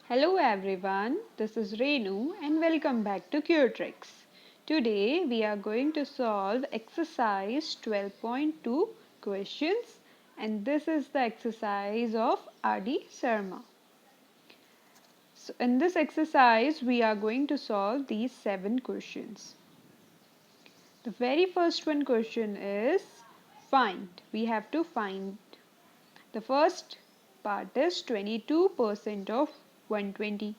Hello everyone, this is Renu and welcome back to CureTricks. Today we are going to solve exercise 12.2 questions and this is the exercise of R.D. Sharma. So in this exercise we are going to solve these 7 questions. The very first one question is find. We have to find. The first part is 22% of 120.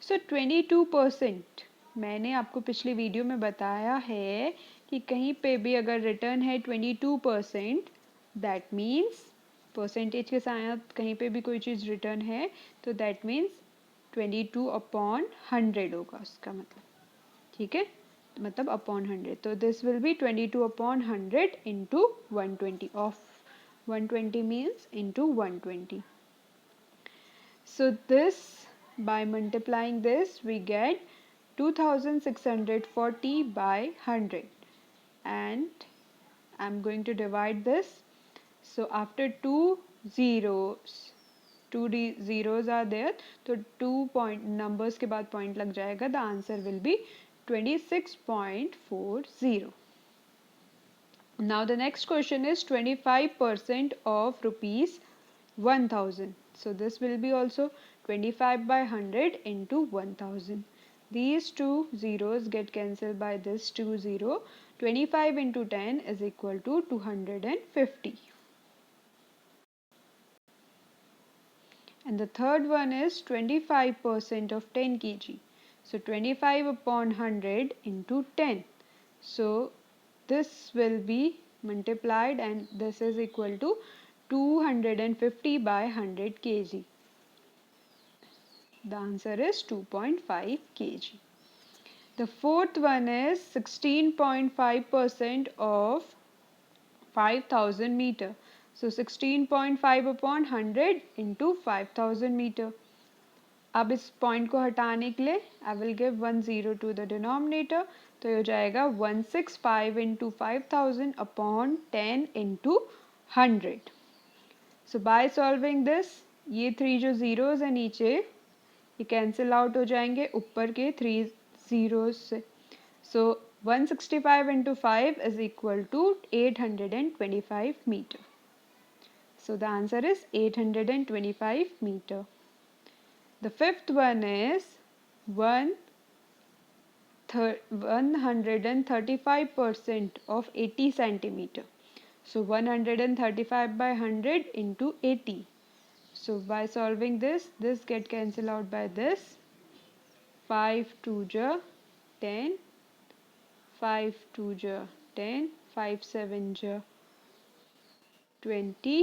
सो 22% मैंने आपको पिछली video में बताया है कि कहीं पे भी अगर रिटर्न है 22% दैट मीन्स परसेंटेज के साथ कहीं पे भी कोई चीज़ रिटर्न है तो दैट मीन्स 22/100 होगा उसका मतलब, ठीक है, मतलब अपॉन 100. तो this will B 22/100 into 120 of 120 means into 120. So this, by multiplying this we get 2640 by 100 and I'm going to divide this. So after two zeros are there, तो 2 point numbers के बाद point लग जाएगा. The answer will be 26.40. Now the next question is 25% of rupees 1000. So this will be also 25 by 100 into 1000. These two zeros get cancelled by this 20. 25 into 10 is equal to 250. And the third one is 25% of 10 kg. So 25 upon 100 into 10. So this will be multiplied and this is equal to 250 by 100 kg. The answer is 2.5 kg. The fourth one is 16.5% of 5000 meter. So 16.5 upon 100 into 5000 meter. अब इस point को हटाने के लिए I will give 10 to the denominator, तो ये हो जाएगा 165 into 5000 upon 10 into 100. So by solving this ये 3 जो ज़ीरोज़ है नीचे ये कैंसिल आउट हो जाएंगे ऊपर के 3 ज़ीरोज़ से. So 165 into 5 is equal to 825 metre. So the answer is 825 metre. The fifth one is 135% of 80 centimeter. So 135 by 100 into 80. So by solving this get cancelled out by this. 5 2 ja 10, 5 2 ja 10, 5 7 ja 20,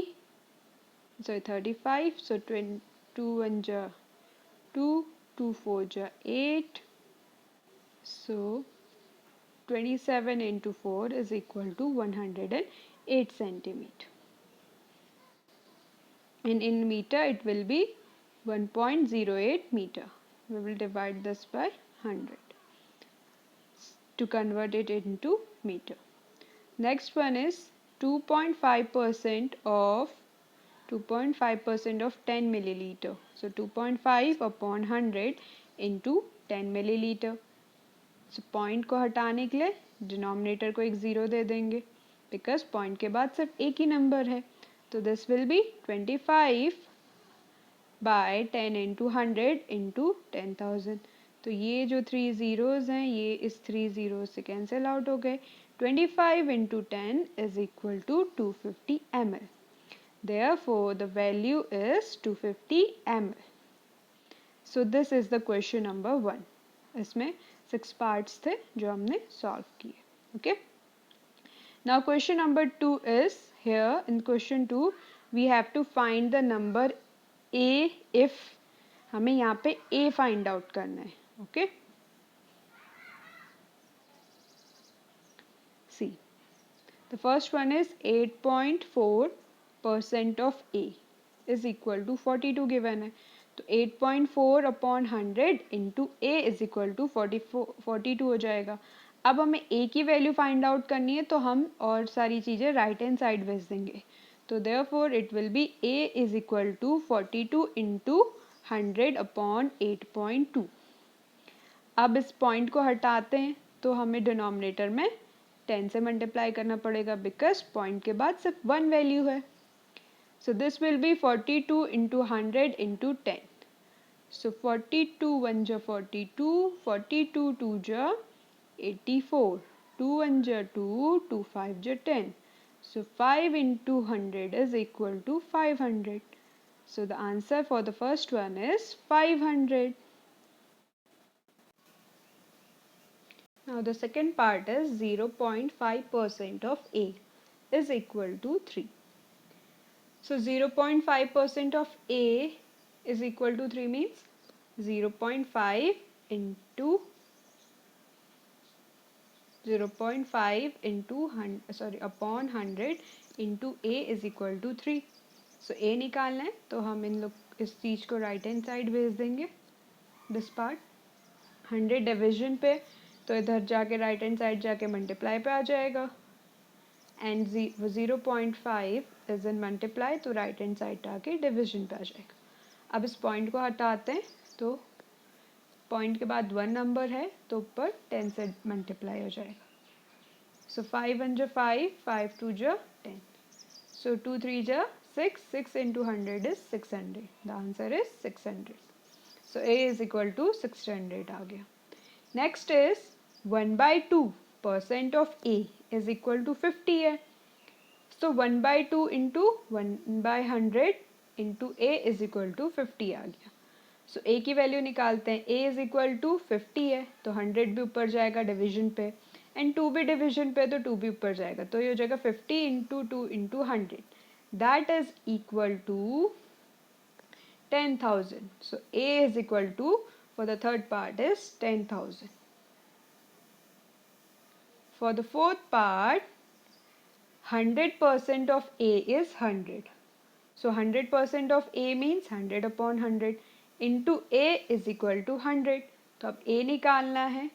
so 35, so 2 1 ja 2, 2 4 ja 8, so 27 into 4 is equal to 108 centimeter. And in meter it will be 1.08 meter. We will divide this by 100 to convert it into meter. Next one is 2.5% of 2.5% of 10 milliliter. So 2.5 upon 100 into 10 milliliter. So point को हटाने के लिए denominator को एक zero दे देंगे because point के बाद सिर्फ एक ही नंबर है. तो this will be 25 by 10 into 100 into 10,000. तो ये जो 3 ज़ीरोज़ हैं ये इस 3 ज़ीरो से कैंसिल आउट हो गए. 25 into 10 is equal to 250 ml. Therefore the value is 250 ml. So this is the question number 1. इसमें 6 parts थे जो हमने solve किए. Okay. Now question number 2 is here. In question 2 we have to find the number a if हमें यहाँ पे a find out करना है. Okay. See, the first one is 8.4% of a is equal to 42 given है. तो 8.4 upon 100 into a is equal to 42 हो जाएगा. अब हमें a की वैल्यू फाइंड आउट करनी है तो हम और सारी चीज़ें राइट हैंड साइड भेज देंगे. तो therefore it will be a is equal to 42 into 100/8.2। अब इस पॉइंट को हटाते हैं तो हमें डिनोमिनेटर में 10 से मल्टीप्लाई करना पड़ेगा बिकॉज पॉइंट के बाद सिर्फ 1 वैल्यू है। So this will be 42 into 100 into 10. So 42 1 ja 42, 42 2 ja 84, 2 1 ja 2, 2 5 ja 10. So 5 into 100 is equal to 500. So the answer for the first one is 500. Now the second part is 0.5% of A is equal to 3. So 0.5% of A is equal to 3 means 0.5 into 0.5 into upon 100 into A is equal to 3. So A निकालना है तो हम इन लोग इस चीज़ को right hand side भेज देंगे this part 100 division पे तो इधर जाके राइट हैंड साइड जाके मल्टीप्लाई पे आ जाएगा एंड 0.5 इज इन मल्टीप्लाई तो राइट हैंड साइड आके डिविजन पे आ जाएगा। अब इस पॉइंट को हटाते हैं तो पॉइंट के बाद 1 नंबर है तो ऊपर 10 से मल्टीप्लाई हो जाएगा। सो 5 1 जा 5, 5 2 जा 10, सो 2 3 जा 6, 6 into 100 is 600. The answer is 600. So A is equal to 600 आ गया। Next is 1/2% of A is equal to 50 है। So 1/2 into 1/100 into A is equal to 50 आ गया। So A की वैल्यू निकालते हैं। A is equal to 50 है तो 100 भी ऊपर जाएगा डिवीजन पे एंड 2 भी डिवीजन पे तो 2 भी ऊपर जाएगा तो ये हो जाएगा 50 into 2 into 100 that is equal to 10,000. So A is equal to for the third part is 10,000. For the fourth part 100% of A is 100. So 100% of A means 100 upon 100 into A is equal to 100. तो अब A निकालना है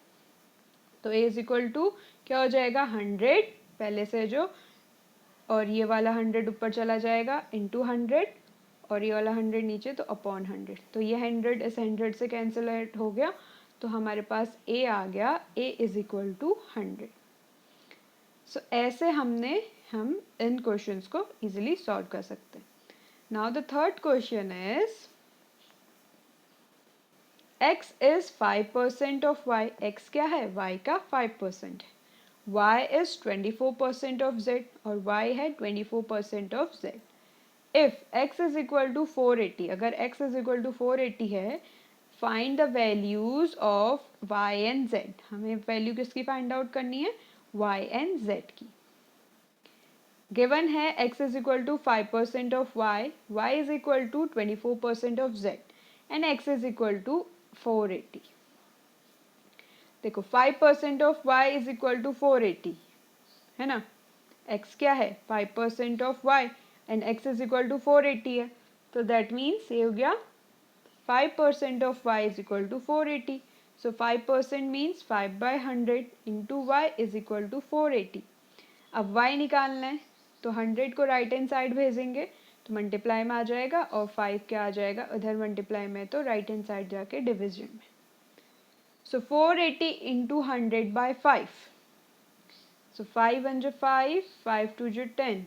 तो A is equal to क्या हो जाएगा 100 पहले से जो और ये वाला 100 ऊपर चला जाएगा into 100 और ये वाला 100 नीचे तो अपॉन 100 तो ये 100 इस 100 से कैंसिल हो गया तो हमारे पास A आ गया A is equal to 100. सो ऐसे हम इन क्वेश्चंस को इजीली सॉल्व कर सकते हैं। Now the third question is x is 5% of y. x क्या है y का 5% है। y is 24% of z और y है 24% of z. If x is equal to 480 अगर x is equal to 480 है find the values of y and z. हमें value किसकी फाइंड आउट करनी है y and z की। गिवन है x is equal to 5% of y, y is equal to 24% of z and x is equal to 480. देखो 5% of y is equal to 480 है ना। x क्या है 5% of y and x is equal to 480 है तो that means ये हो गया 5% of y is equal to 480. So 5% means 5/100 into y is equal to 480. अब y निकालना है तो 100 को राइट हैंड साइड भेजेंगे तो मल्टीप्लाई में आ जाएगा और 5 क्या आ जाएगा उधर मल्टीप्लाई में तो राइट हैंड साइड जाके डिवीजन में। सो 480 into 100 by 5. So 5 1 जा 5, 5 2 जा 10,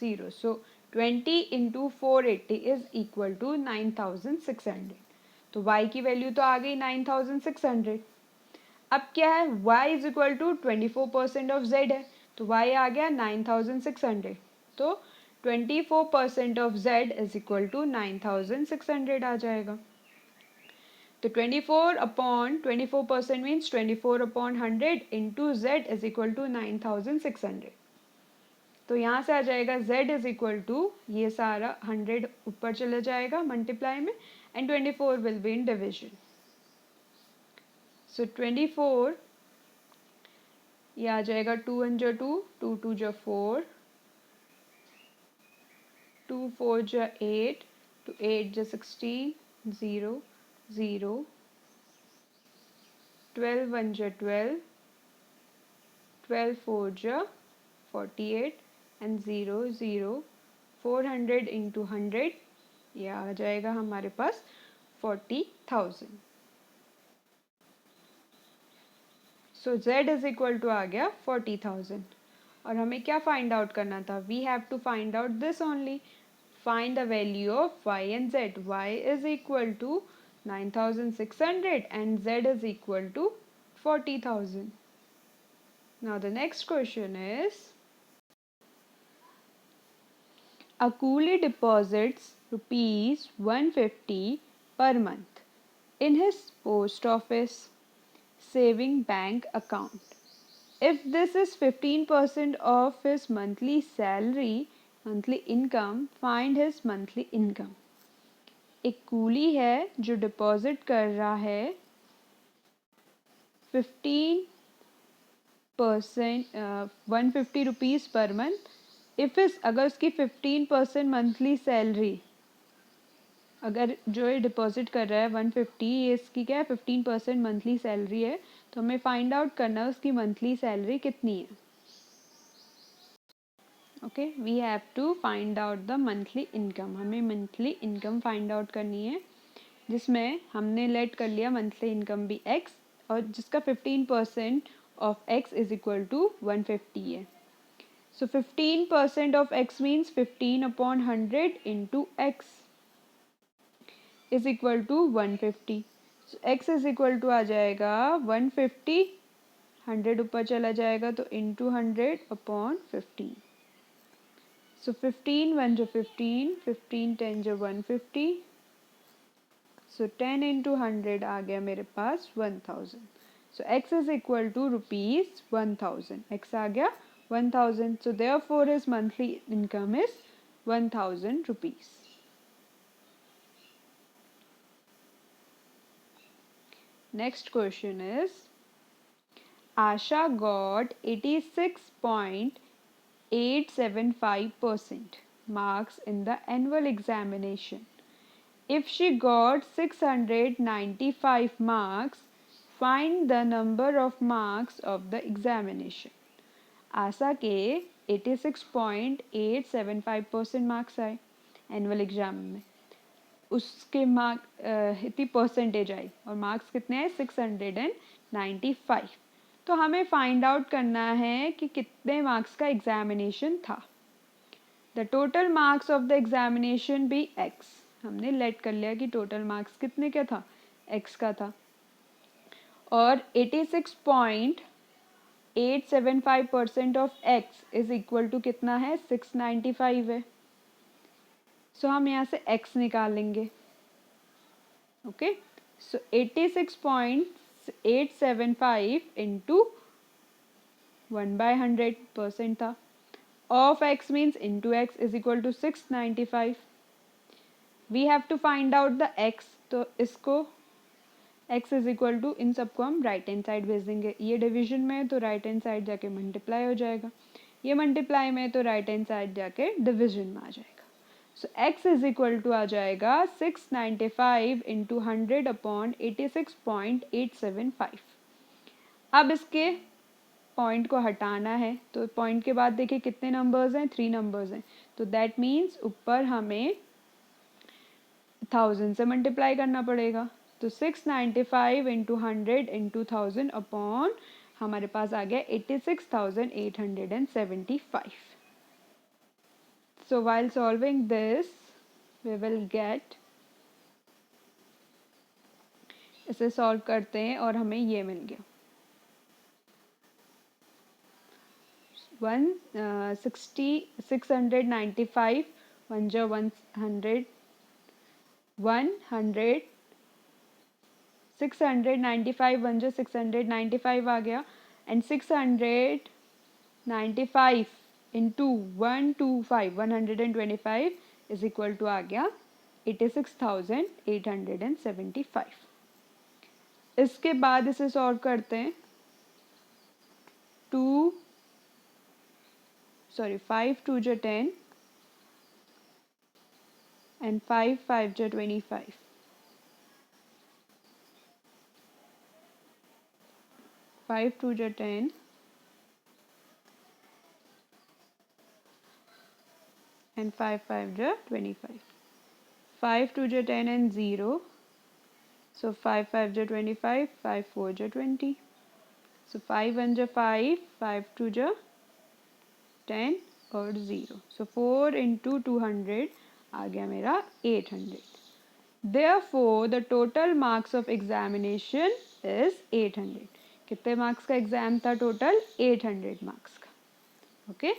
0. So 20 into 480 is equal to 9,600. तो y की वैल्यू तो आ गई 9,600। अब क्या है y is equal to 24% of z है तो y आ गया 9,600 तो 24% of z is equal to 9,600 आ जाएगा। तो 24% means 24 upon 100 into z is equal to 9,600। तो यहाँ से आ जाएगा z is equal to ये सारा 100 ऊपर चले जाएगा मल्टीप्लाई में and 24 will be in division. So 24 ये आ जाएगा 2 1 जा 2, 2 2 जा 4, 2 4 जा 8, 2 8 जा 16, 0 0, 12 1 जा 12, 12 4 जा 48 and 0 0, 400 into 100 ये आ जाएगा हमारे पास 40,000। So z is equal to आ गया 40,000। और हमें क्या फाइंड आउट करना था? We have to find out this only. Find the value of y and z. Y is equal to 9,600 and z is equal to 40,000. Now the next question is, a coolie deposits rupees 150 per month in his post office saving bank account. If this is 15% of his monthly income, find his monthly income. एक coolie है जो deposit कर रहा है 15% 150 rupees per month. If इस अगर उसकी 15% monthly salary, अगर जो ये डिपॉजिट कर रहा है 150, ये इसकी क्या है 15% मंथली सैलरी है, तो हमें फाइंड आउट करना है उसकी मंथली सैलरी कितनी है। Okay, we have to find out the monthly income. हमें मंथली इनकम फाइंड आउट करनी है, जिसमें हमने लेट कर लिया मंथली इनकम भी x, और जिसका 15% of x is equal to 150 है। So 15% of x means 15/100 into x is equal to 150। So x is equal to आ जाएगा 150, 100 ऊपर चला जाएगा तो इंटू 100/15। सो 15 1 जो 15, 15 10 जो 150, सो 10 इंटू 100 आ गया मेरे पास 1000। So x is equal to rupees 1000। x आ गया 1000। So therefore his monthly income is 1000 rupees. Next question is, Asha got 86.875% marks in the annual examination. If she got 695 marks, find the number of marks of the examination. आशा के 86.875% marks आए annual exam में। उसके mark इतनी percentage आई और marks कितने आए 695। तो हमें फाइंड आउट करना है कि कितने मार्क्स का एग्जामिनेशन था। The total marks of the examination भी x, हमने लेट कर लिया कि टोटल मार्क्स कितने का था, x का था। और 86.875% of x is equal to कितना है 695 है। सो हम यहाँ से x निकालेंगे। ओके, सो 86.875 इंटू 1/100% था। Of x means into x is equal to 695। We have to find out the x, तो इसको x इज इक्वल टू, इन सबको हम राइट हैंड साइड भेज देंगे। ये डिवीजन में तो राइट हैंड साइड जाके मल्टीप्लाई हो जाएगा, ये मल्टीप्लाई में तो राइट हैंड साइड जाके डिवीजन में आ जाएगा। सो x इज इक्वल टू आ जाएगा 695 इंटू 100/86.875। अब इसके पॉइंट को हटाना है, तो पॉइंट के बाद देखिए कितने नंबर्स हैं, 3 नंबर्स हैं। तो दैट मीन्स ऊपर हमें 1000 से मल्टीप्लाई करना पड़ेगा। तो 695 इंटू 100 इंटू 1000 अपॉन हमारे पास आ गया 86,875। So while solving this, we will get, इसे सॉल्व करते हैं और हमें ये मिल गया 695 1 जो 100 100 695 1 जो 695 आ गया, and 695 into 125 is equal to आ गया 86,875। इसके बाद इसे सॉल्व करते हैं। 5 2 जो 10 एंड 5 5 जो 25। 5 2 जो 10 and 5 5 जो 25। 5 2 जा 10 and 0. So 5 5 जा 25, 5 4 जा 20. So 5 1 जा 5, 5 2 जा 10 और 0. So 4 into 200 आ गया मेरा 800. Therefore, the total marks of examination is 800. कितने marks का exam था total? 800 marks का. Okay.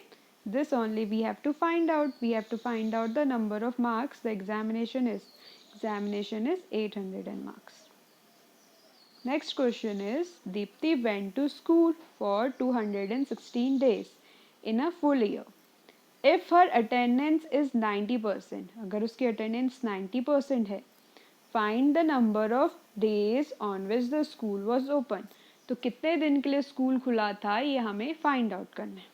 This only we have to find out. We have to find out the number of marks the examination is. Examination is 800 marks. Next question is, Deepthi went to school for 216 days in a full year. If her attendance is 90%, अगर उसकी attendance 90% है, find the number of days on which the school was open. तो कितने दिन के लिए school खुला था ये हमें find out करना है.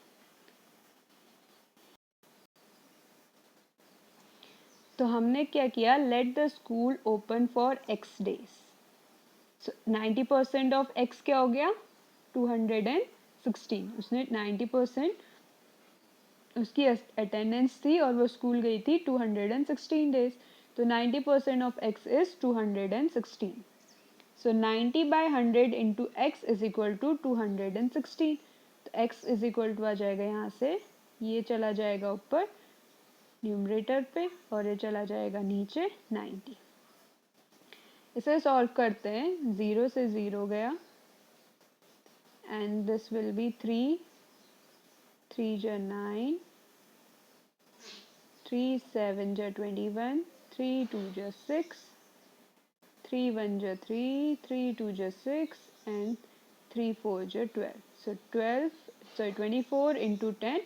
तो हमने क्या किया, let the school open for x days. So 90% of x क्या हो गया, 216. उसने 90% उसकी अटेंडेंस थी और वो स्कूल गई थी 216 डेज. तो 90% of x is 216. So 90 by 100 into x is equal to 216. तो x इज इक्वल टू आ जाएगा यहाँ से, ये चला जाएगा ऊपर न्यूमरेटर पे और ये चला जाएगा नीचे 90. इसे सॉल्व करते हैं. 0 से 0 गया एंड दिस विल बी 3 3 जा 9, 3 7 जा 21, 3 2 जा 6, 3 1 जा 3, 3 2 जा 6 एंड 3 4 जा 12. सो 24 इंटू 10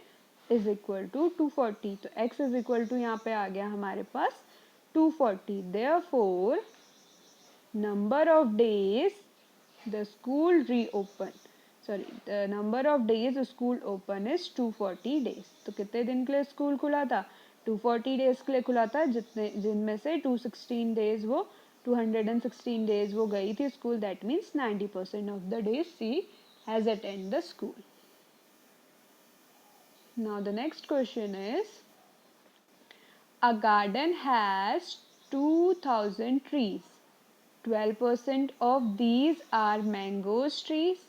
इज इक्वल टू 240. तो x इज इक्वल टू यहाँ पे आ गया हमारे पास 240. Therefore, number of days the school reopened. The number of days the school open is 240 days. तो कितने दिन के लिए स्कूल खुला था, 240 डेज के लिए खुला था, जिनमें से 216 डेज वो 216 डेज वो गई थी school. That means 90% of the days she has attend the school. Now the next question is, a garden has 2000 trees. 12% of these are mangoes trees,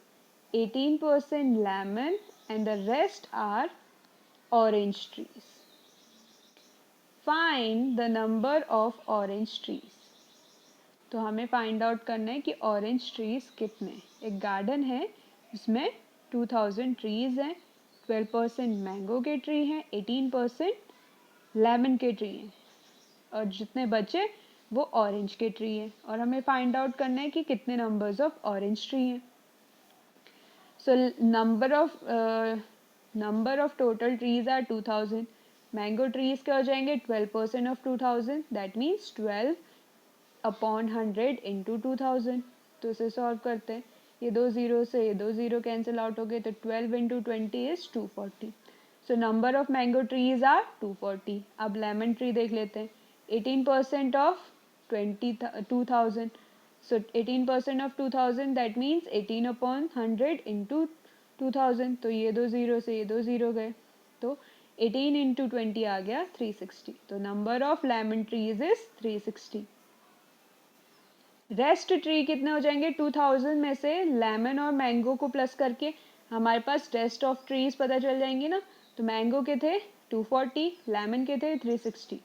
18% lemon and the rest are orange trees. Find the number of orange trees. तो हमें find out करना है कि orange trees कितने. एक garden है उसमें 2000 trees हैं, 12% मैंगो के ट्री हैं, 18% लेमन के ट्री हैं और जितने बचे वो ऑरेंज के ट्री हैं. और हमें फाइंड आउट करना है कि कितने नंबर्स ऑफ ऑरेंज ट्री हैं. So number of total trees are 2000. Mango trees क्या हो जाएंगे, 12% of 2000, that means 12 upon 100 into 2000. तो इसे सॉल्व करते हैं. ये 2 0 से ये 2 0 कैंसिल आउट हो गए, तो 12 into 20 is 240. So number of mango trees are 240. अब लेमन ट्री देख लेते हैं. 18% of 2000. So 18% of 2000 that means 18 upon 100 into 2000. तो ये 2 0 से ये 2 0 गए, तो 18 इंटू 20 आ गया 360. तो number of lemon trees is 360. Rest tree कितने हो जाएंगे, 2000 में से लेमन और मैंगो को प्लस करके हमारे पास रेस्ट ऑफ ट्रीज पता चल जाएंगे ना. तो मैंगो के थे 240, लेमन के थे 360.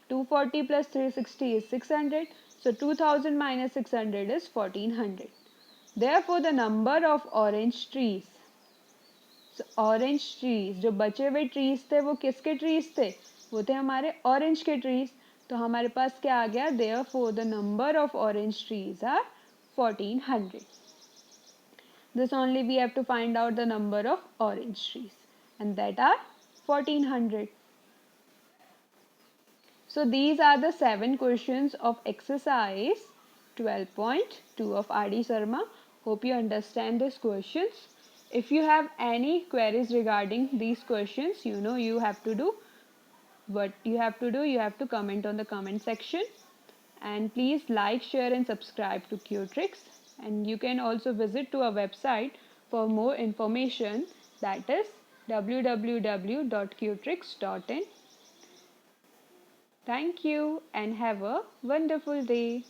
240 plus 360 is 600. So 2000 minus 600 is 1400. Therefore the number of orange trees, orange trees जो बचे हुए ट्रीज थे वो किसके ट्रीज थे, वो थे हमारे ऑरेंज के ट्रीज. तो हमारे पास क्या आ गया, therefore the number of orange trees are 1400. This only we have to find out the number of orange trees and that are 1400. So these are the 7 questions of exercise 12.2 of R.D. Sharma. Hope you understand these questions. If you have any queries regarding these questions, you know you have to do what you have to do. You have to comment on the comment section, and please like, share and subscribe to QTricks. And you can also visit to our website for more information, that is www.qtricks.in. Thank you and have a wonderful day.